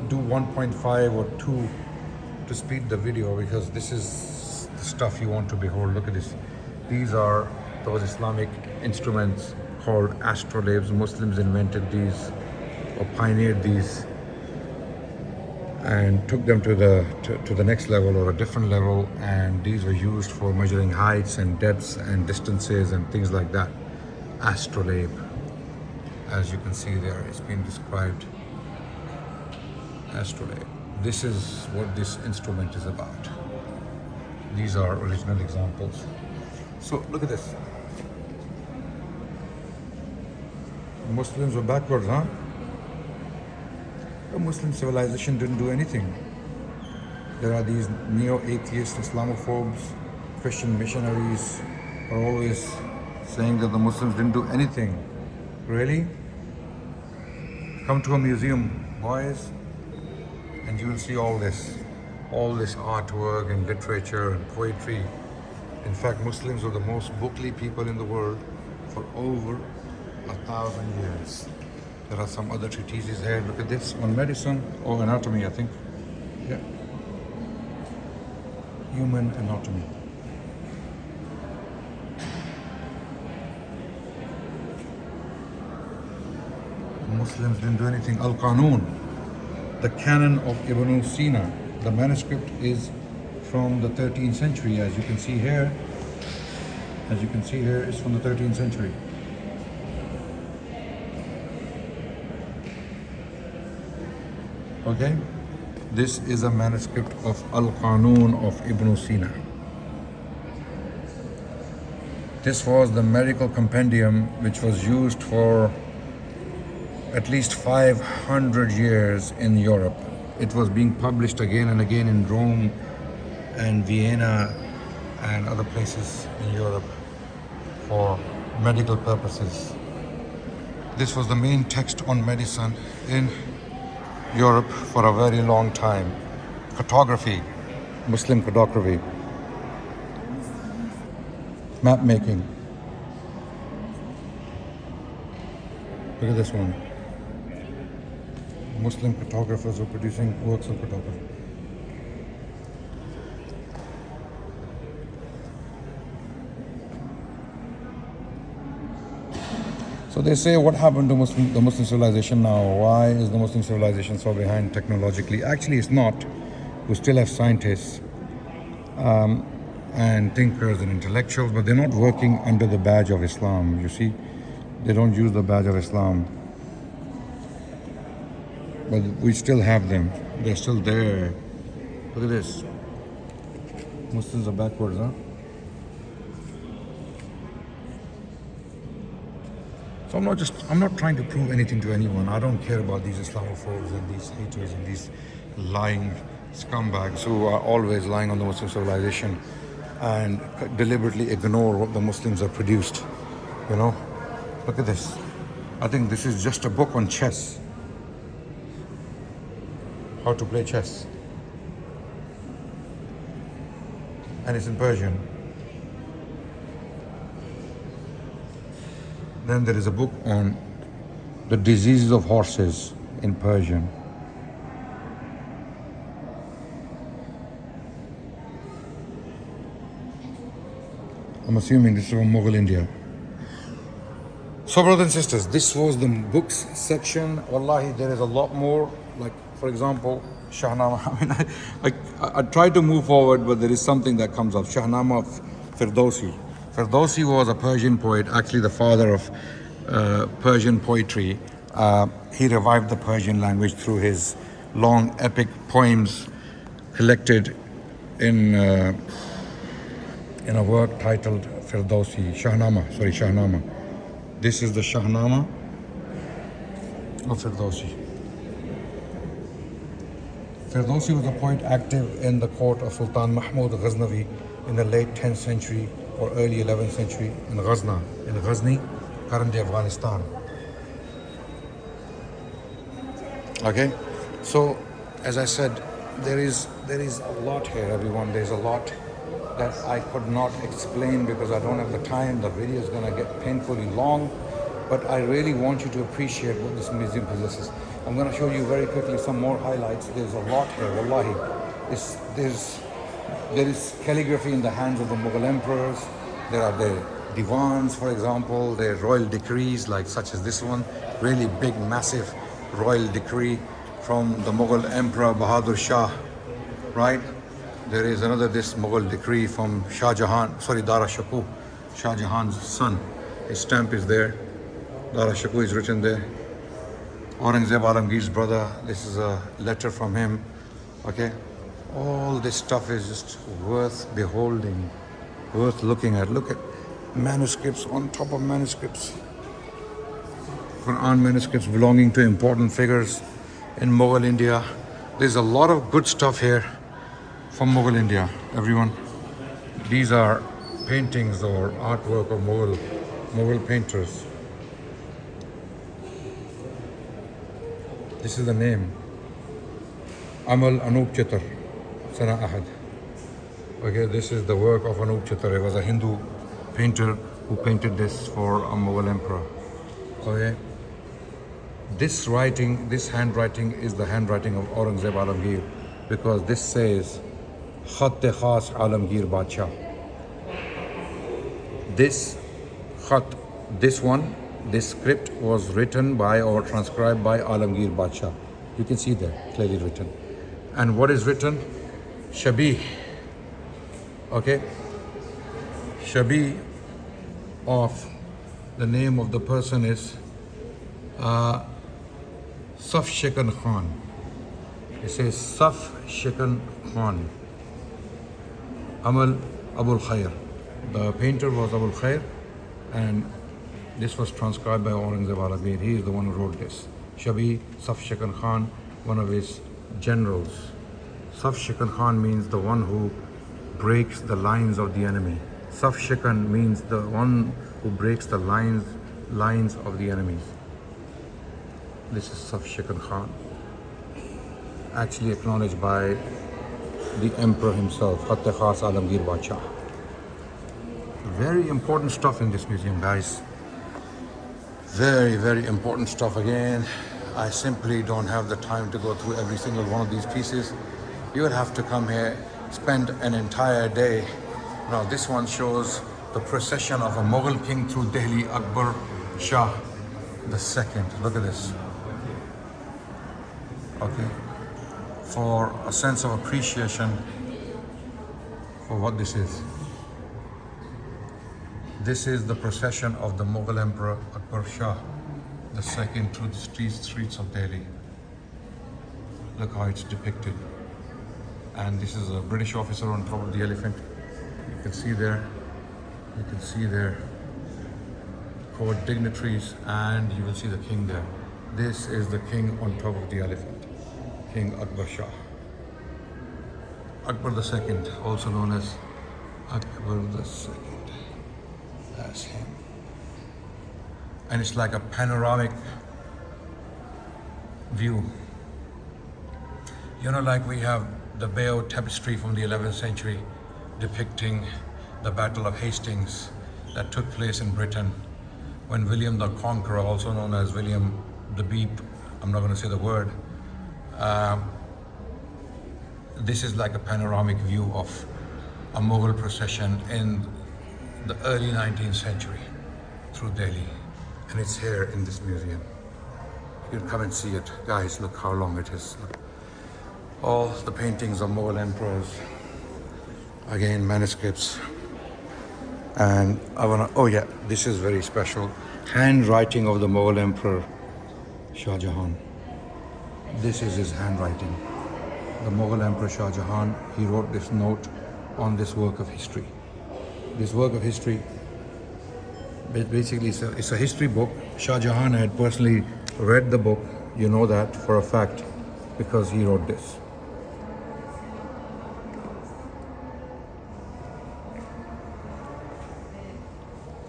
do 1.5 or 2 to speed the video, because this is the stuff you want to behold. Look at this. These are those Islamic instruments called astrolabes. Muslims invented these or pioneered these and took them to the next level or a different level, and these were used for measuring heights and depths and distances and things like that. Astrolabe, as you can see there, it's been described. Astrolabe. This is what this instrument is about. These are original examples. So look at this. Muslims were backwards, huh? The Muslim civilization didn't do anything. There are these neo-atheist Islamophobes, Christian missionaries are always saying that the Muslims didn't do anything. Really? Come to a museum, boys, and you will see all this artwork and literature and poetry. In fact, Muslims were the most bookly people in the world for over 1,000 years. There are some other treatises here. Look at this, on medicine or anatomy, I think. Yeah. Human anatomy. Muslims didn't do anything. Al-Qanun, the canon of Ibn Sina. The manuscript is from the 13th century, as you can see here. It's from the 13th century. Okay, this is a manuscript of Al-Qanun of Ibn Sina. This was the medical compendium which was used for at least 500 years in Europe. It was being published again and again in Rome and Vienna and other places in Europe for medical purposes. This was the main text on medicine in Europe for a very long time. Cartography, Muslim cartography, map making. Look at this one. Muslim cartographers were producing works of cartography. So they say, what happened to the Muslim civilization now? Why is the Muslim civilization so behind technologically? Actually, it's not. We still have scientists and thinkers and intellectuals, but they're not working under the badge of Islam, you see. They don't use the badge of Islam. But we still have them. They're still there. Look at this. Muslims are backwards, huh? So I'm not trying to prove anything to anyone. I don't care about these Islamophobes and these haters and these lying scumbags who are always lying on the Muslim civilization and deliberately ignore what the Muslims have produced. You know? Look at this. I think this is just a book on chess. How to play chess. And it's in Persian. Then there is a book on the diseases of horses in Persian. I'm assuming this is from Mughal India. So, brothers and sisters, this was the books section. Wallahi, there is a lot more. Like, for example, Shahnama. I mean, I try to move forward, but there is something that comes up. Shahnama of Firdausi. Firdausi was a Persian poet, actually the father of Persian poetry. He revived the Persian language through his long epic poems collected in a work titled Firdausi, Shahnama. This is the Shahnama of Firdausi. Firdausi was a poet active in the court of Sultan Mahmud Ghaznavi in the late 10th century or early 11th century in Ghazni, current Afghanistan. Okay, so as I said, there is a lot here, everyone. There's a lot that I could not explain because I don't have the time. The video is going to get painfully long, but I really want you to appreciate what this museum possesses. I'm going to show you very quickly some more highlights. There's a lot here, wallahi. There is calligraphy in the hands of the Mughal emperors. There are the divans, for example. There are royal decrees, like such as this one, really big, massive royal decree from the Mughal emperor Bahadur Shah, right? There is this Mughal decree from Dara Shakoo, Shah Jahan's son. His stamp is there. Dara Shakoo is written there. Aurangzeb Alamgir's brother, this is a letter from him. Okay, all this stuff is just worth beholding, worth looking at. Look at manuscripts on top of manuscripts. Quran manuscripts belonging to important figures in Mughal India. There's a lot of good stuff here from Mughal India, everyone. These are paintings or artwork of Mughal painters. This is the name. Amal Anup Chitar, Sana Ahad. Okay, this is the work of Anup Chitar. He was a Hindu painter who painted this for a Mughal emperor. Okay. This handwriting is the handwriting of Aurangzeb Alamgir, because this says Khat-e Khas Alamgir Badshah. This script was written by or transcribed by Alamgir Badshah. You can see there, clearly written. And what is written? Shabih. Okay? Shabih of the name of the person is Saf Shekan Khan. It says Saf Shekan Khan. Amal Abul Khair. The painter was Abul Khair, and this was transcribed by Aurangzeb Alamgir. He is the one who wrote this. Shabih Saf Shekan Khan, one of his generals. Saf Shekan Khan means the one who breaks the lines of the enemy. Saf Shekan means the one who breaks the lines of the enemies. This is Saf Shekan Khan, actually acknowledged by the emperor himself, Khat-e Khas Alamgir Badshah. Very important stuff in this museum, guys. Very, very important stuff. Again, I simply don't have the time to go through every single one of these pieces. You would have to come here, spend an entire day. Now, this one shows the procession of a Mughal king through Delhi, Akbar Shah II. Look at this. Okay, for a sense of appreciation for what this is. This is the procession of the Mughal Emperor Akbar Shah II through the streets of Delhi. Look how it's depicted. And this is a British officer on top of the elephant. You can see there court dignitaries, and you will see the king there. This is the king on top of the elephant, King Akbar Shah. Akbar II, also known as Akbar II. That's him. And it's like a panoramic view. You know, like we have the Bayeux tapestry from the 11th century depicting the Battle of Hastings that took place in Britain when William the Conqueror, also known as William the Beep, I'm not going to say the word, this is like a panoramic view of a Mughal procession in the early 19th century through Delhi. And it's here in this museum. You can come and see it. Guys, look how long it is. Look. All the paintings of Mughal emperors. Again, manuscripts. And I wanna, oh yeah, this is very special. Handwriting of the Mughal emperor Shah Jahan. This is his handwriting. The Mughal emperor Shah Jahan, he wrote this note on this work of history. This work of history, basically it's a history book. Shah Jahan had personally read the book, you know that for a fact, because he wrote this.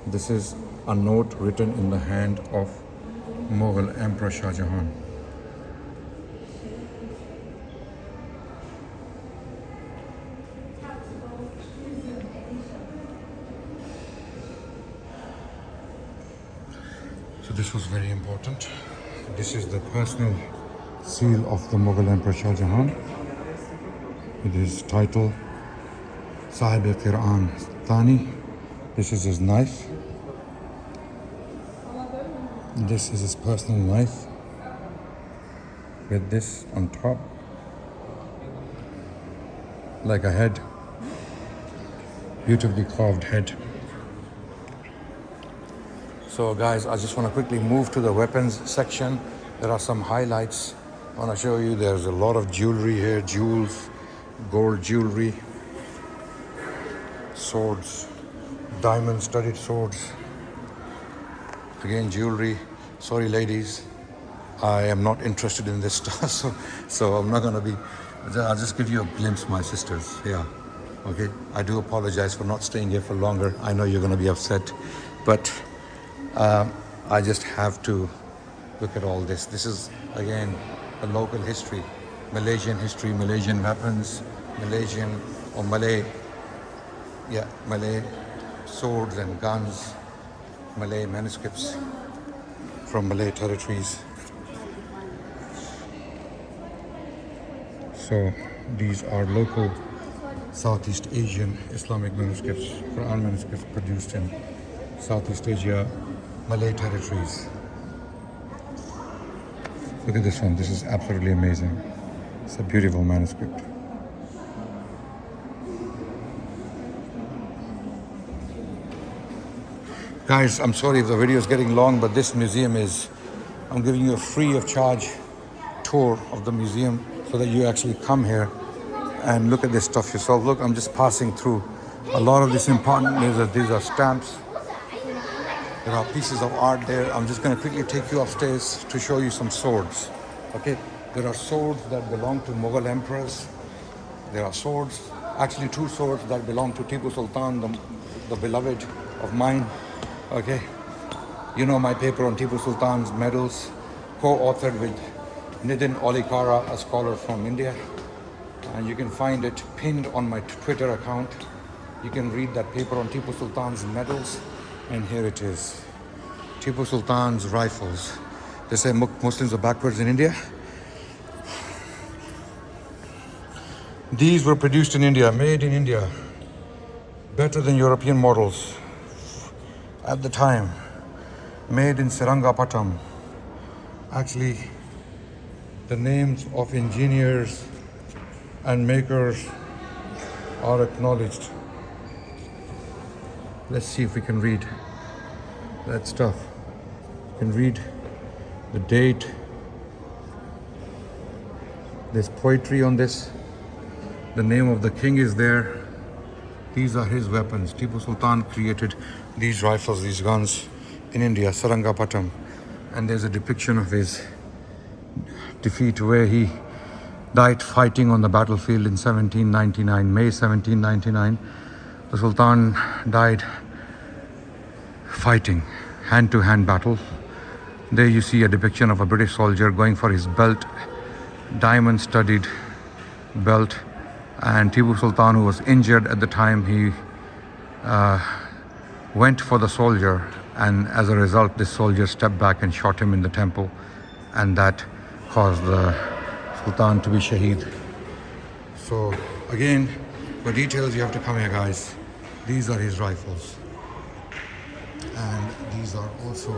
This is a note written in the hand of Mughal Emperor Shah Jahan. So this was very important. This is the personal seal of the Mughal Emperor Shah Jahan with his title Sahib-e-Quran Thani. This is his knife. This is his personal knife with this on top, like a head, beautifully carved head. So guys, I just want to quickly move to the weapons section. There are some highlights I want to show you. There's a lot of jewelry here, jewels, gold jewelry, swords, diamond studded swords. Again, jewelry. Sorry ladies, I am not interested in this stuff, so I'm not gonna be, I'll just give you a glimpse, my sisters. Yeah, okay, I do apologize for not staying here for longer. I know you're gonna be upset, but I just have to look at all this. This is again a local history, Malaysian history, Malaysian weapons, Malaysian or Malay swords and guns, Malay manuscripts from Malay territories. So these are local Southeast Asian Islamic manuscripts, Quran manuscripts produced in Southeast Asia, Malay territories. Look at this one, this is absolutely amazing. It's a beautiful manuscript. Guys, I'm sorry if the video is getting long, but this museum is, I'm giving you a free of charge tour of the museum so that you actually come here and look at this stuff yourself. Look, I'm just passing through. A lot of this important is that these are stamps. There are pieces of art there. I'm just going to quickly take you upstairs to show you some swords. Okay, there are swords that belong to Mughal emperors. There are swords, actually two swords that belong to Tippu Sultan, the beloved of mine. Okay, you know my paper on Tippu Sultan's medals, co-authored with Nidin Olikara, a scholar from India, and you can find it pinned on my Twitter account. You can read that paper on Tippu Sultan's medals, and here it is, Tippu Sultan's rifles. They say Muslims are backwards in India. These were produced in India, made in India, better than European models. At the time, made in Seringapatam. Actually, the names of engineers and makers are acknowledged. Let's see if we can read that stuff. You can read the date. There's poetry on this. The name of the king is there. These are his weapons. Tippu Sultan created these rifles, these guns in India, Seringapatam. And there's a depiction of his defeat where he died fighting on the battlefield in 1799, May 1799. The Sultan died fighting, hand-to-hand battle. There you see a depiction of a British soldier going for his belt, diamond-studded belt. And Tippu Sultan, who was injured at the time, he went for the soldier, and as a result this soldier stepped back and shot him in the temple, and that caused the Sultan to be shaheed. So again, for details you have to come here, guys. These are his rifles, and these are also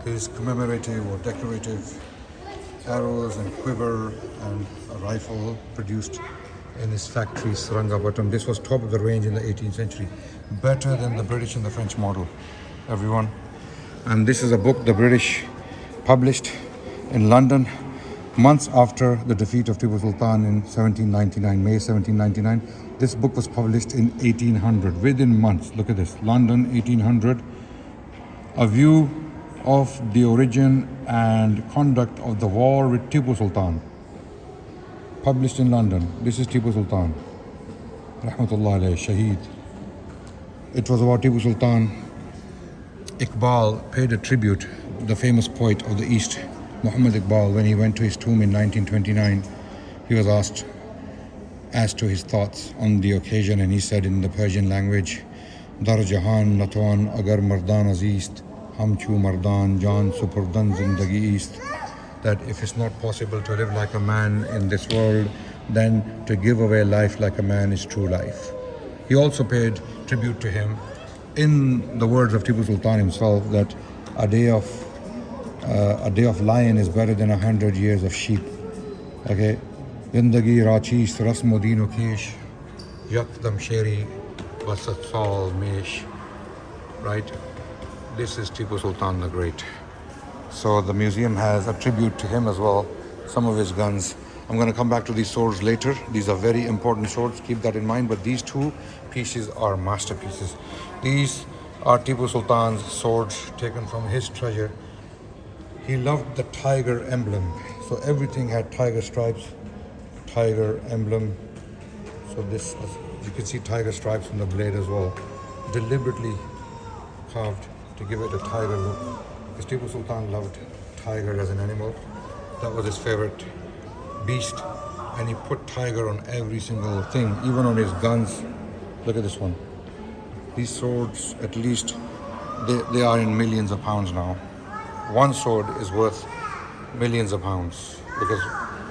his commemorative or decorative arrows and quiver and a rifle produced in his factory, Sarangapattam. This was top of the range in the 18th century, better than the British and the French model, everyone. And this is a book the British published in London months after the defeat of Tippu Sultan in 1799, May 1799. This book was published in 1800, within months. Look at this, London, 1800. A view of the origin and conduct of the war with Tippu Sultan. Published in London. This is Tippu Sultan. Rahmatullah alayhi, Shaheed. It was about Tippu Sultan. Iqbal paid a tribute, the famous poet of the East, Muhammad Iqbal, when he went to his tomb in 1929. He was asked as to his thoughts on the occasion, and he said in the Persian language, Dar jahan natwan agar mardan azist, ham chu mardan jan supurdan zindagi ist, that if it's not possible to live like a man in this world, then to give away life like a man is true life. He also paid tribute to him in the words of Tippu Sultan himself, that a day of lion is better than 100 years of sheep. Okay, Zindagi rachis rasmodino kesh yakdam sheri basatsal mesh. Right, this is Tippu Sultan the Great. So the museum has a tribute to him as well, some of his guns. I'm going to come back to these swords later. These are very important swords, keep that in mind. But these two pieces are masterpieces. These are Tippu Sultan's swords taken from his treasure. He loved the tiger emblem. So everything had tiger stripes, tiger emblem. So this, you can see tiger stripes on the blade as well. Deliberately carved to give it a tiger look. Because Tippu Sultan loved tiger as an animal. That was his favorite beast, and he put tiger on every single thing, even on his guns. Look at this one. These swords, at least they are in millions of pounds now. One sword is worth millions of pounds because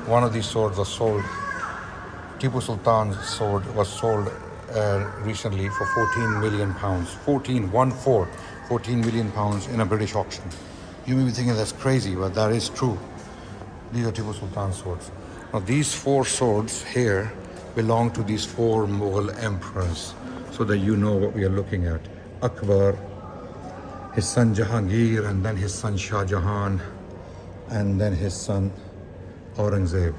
one of these swords was sold. Tippu Sultan's sword was sold recently for 14 million pounds. 14 million pounds in a British auction. You may be thinking that's crazy, but that is true. These are Tippu Sultan's swords. Now these four swords here belong to these four Mughal emperors, so that you know what we are looking at. Akbar, his son Jahangir, and then his son Shah Jahan, and then his son Aurangzeb.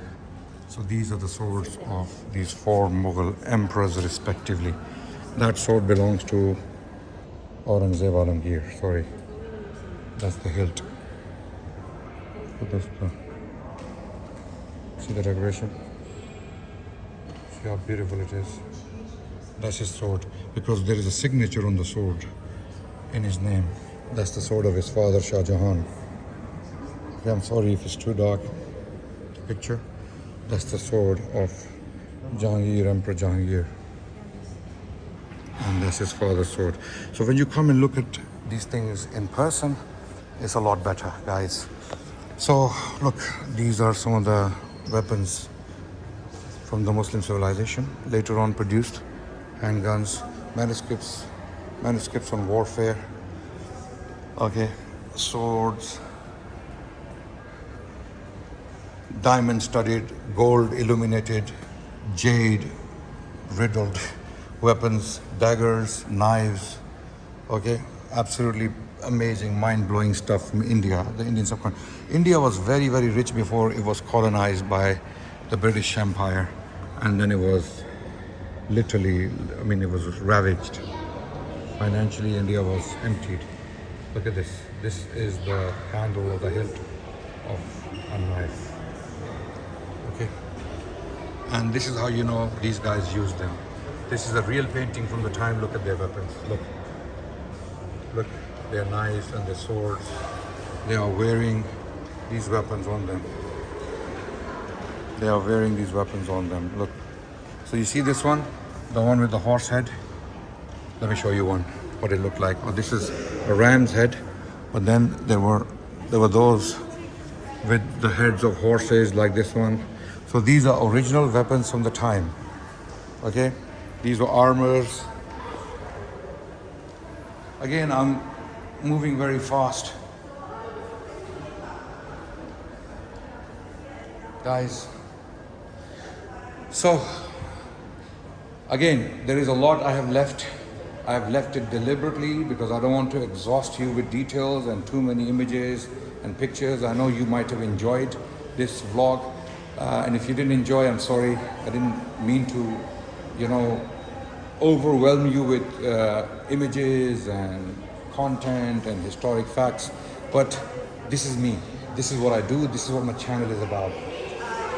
So these are the swords of these four Mughal emperors respectively. That sword belongs to Aurangzeb Alamgir, sorry. That's the hilt. So that's the, see the decoration? See how beautiful it is. That's his sword, because there is a signature on the sword in his name. That's the sword of his father, Shah Jahan. Okay, I'm sorry if it's too dark to picture. That's the sword of Jahangir, Emperor Jahangir. And that's his father's sword. So when you come and look at these things in person, it's a lot better, guys. So look, these are some of the weapons from the Muslim civilization, later on produced. Handguns, manuscripts on warfare, okay, swords, diamond studded, gold illuminated, jade riddled weapons, daggers, knives, okay, absolutely amazing, mind-blowing stuff from India, the Indian subcontinent. India was very, very rich before it was colonized by the British Empire, and then it was literally, I mean, it was ravaged. Financially, India was emptied. Look at this. This is the handle of the hilt of a knife. Okay. And this is how you know these guys used them. This is a real painting from the time. Look at their weapons. Look. Look, their knives and their swords. They are wearing these weapons on them. They are wearing these weapons on them. Look. So you see this one? The one with the horse head? Let me show you one, what it looked like. Oh, this is a ram's head, but then there were those with the heads of horses like this one. So these are original weapons from the time. Okay? These were armors. Again, I'm moving very fast. Guys, so again, there is a lot I have left. I have left it deliberately because I don't want to exhaust you with details and too many images and pictures. I know you might have enjoyed this vlog, and if you didn't enjoy, I'm sorry. I didn't mean to, you know, overwhelm you with images and content and historic facts, but this is me. This is what I do. This is what my channel is about.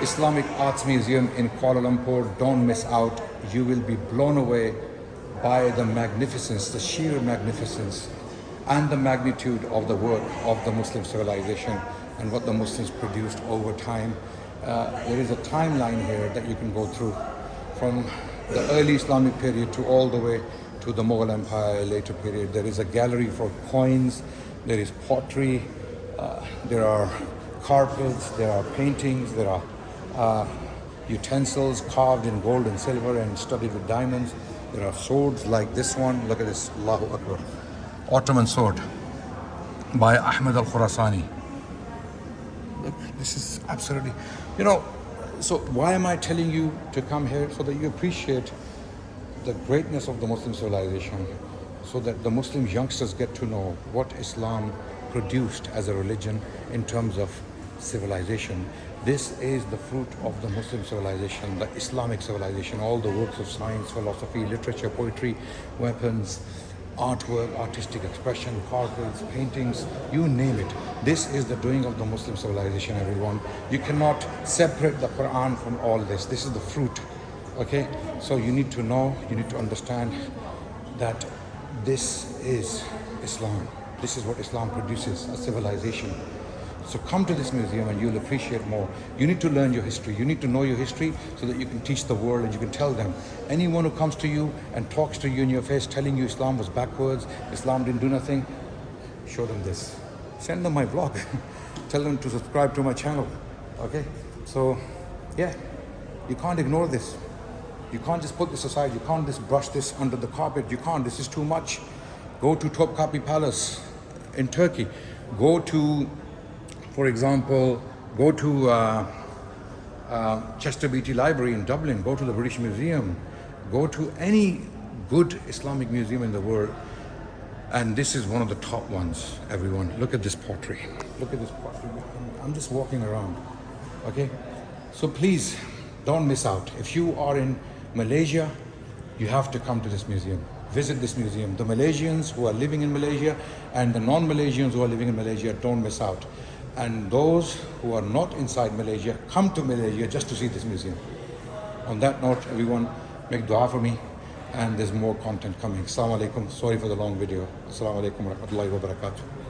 Islamic Arts Museum in Kuala Lumpur. Don't miss out. You will be blown away by the magnificence, the sheer magnificence and the magnitude of the work of the Muslim civilization and what the Muslims produced over time. There is a timeline here that you can go through from the early Islamic period to all the way to the Mughal Empire later period. There is a gallery for coins, there is pottery, there are carpets, there are paintings, there are utensils carved in gold and silver and studded with diamonds. There are swords like this one. Look at this, Allahu Akbar. Ottoman sword by Ahmed al-Khurasani. Look, this is absolutely, you know, so why am I telling you to come here? So that you appreciate the greatness of the Muslim civilization, so that the Muslim youngsters get to know what Islam produced as a religion in terms of civilization. This is the fruit of the Muslim civilization, the Islamic civilization, all the works of science, philosophy, literature, poetry, weapons, artwork, artistic expression, carpets, paintings, you name it. This is the doing of the Muslim civilization, everyone. You cannot separate the Quran from all this. This is the fruit, okay? So you need to know, you need to understand that this is Islam. This is what Islam produces, a civilization. So come to this museum and you'll appreciate more. You need to learn your history. You need to know your history so that you can teach the world and you can tell them. Anyone who comes to you and talks to you in your face telling you Islam was backwards, Islam didn't do nothing, show them this. Send them my vlog. Tell them to subscribe to my channel. Okay? So, yeah, you can't ignore this. You can't just put this aside. You can't just brush this under the carpet. You can't. This is too much. Go to Topkapi Palace in Turkey. Go to, for example, go to Chester Beatty Library in Dublin. Go to the British Museum. Go to any good Islamic museum in the world. And this is one of the top ones, everyone. Look at this pottery. Look at this pottery. I'm just walking around, okay? So please, don't miss out. If you are in Malaysia, you have to come to this museum. Visit this museum. The Malaysians who are living in Malaysia and the non-Malaysians who are living in Malaysia, don't miss out. And those who are not inside Malaysia, come to Malaysia just to see this museum. On that note, everyone, make dua for me, and there's more content coming. Assalamu alaikum. Sorry for the long video. Assalamu alaikum wa rahmatullahi wa barakatuh.